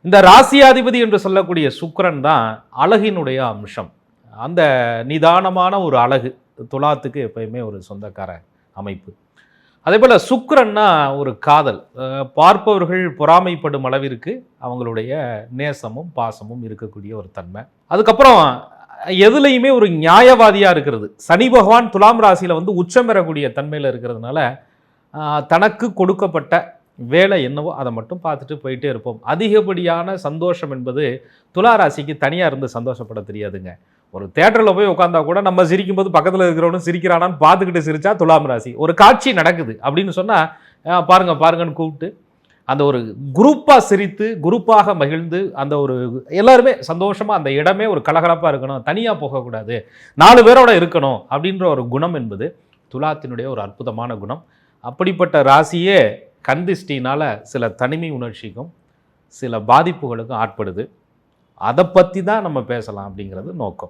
இந்த ராசியாதிபதி என்று சொல்லக்கூடிய சுக்கிரன் தான் அழகினுடைய அம்சம். அந்த நிதானமான ஒரு அழகு துலாத்துக்கு எப்பயுமே ஒரு சொந்தக்கார அமைப்பு. அதேபோல் சுக்கிரன்னா ஒரு காதல், பார்ப்பவர்கள் பொறாமைப்படும் அளவிற்கு அவங்களுடைய நேசமும் பாசமும் இருக்கக்கூடிய ஒரு தன்மை. அதுக்கப்புறம் எதுலையுமே ஒரு நியாயவாதியாக இருக்கிறது. சனி பகவான் துலாம் ராசியில் வந்து உச்சம் பெறக்கூடிய தன்மையில் இருக்கிறதுனால தனக்கு கொடுக்கப்பட்ட வேலை என்னவோ அதை மட்டும் பார்த்துட்டு போயிட்டே இருப்போம். அதிகப்படியான சந்தோஷம் என்பது துலா ராசிக்கு தனியாக இருந்து சந்தோஷப்பட தெரியாதுங்க. ஒரு தேட்டரில் போய் உட்காந்தா கூட நம்ம சிரிக்கும் போது பக்கத்தில் இருக்கிறவனும் சிரிக்கிறானான்னு பார்த்துக்கிட்டு சிரிச்சா துலாம் ராசி. ஒரு காட்சி நடக்குது அப்படின்னு சொன்னால் பாருங்க பாருங்கன்னு கூப்பிட்டு அந்த ஒரு குரூப்பாக சிரித்து குரூப்பாக மகிழ்ந்து அந்த ஒரு எல்லாருமே சந்தோஷமாக அந்த இடமே ஒரு கலகலப்பாக இருக்கணும், தனியாக போகக்கூடாது, 4 பேரோட இருக்கணும் அப்படின்ற ஒரு குணம் என்பது துலாத்தினுடைய ஒரு அற்புதமான குணம். அப்படிப்பட்ட ராசியே கண்திஷ்டினால் சில தனிமை உணர்ச்சிக்கும் சில பாதிப்புகளுக்கும் ஆட்படுது. அதை பற்றி தான் நம்ம பேசலாம் அப்படிங்கிறது நோக்கம்.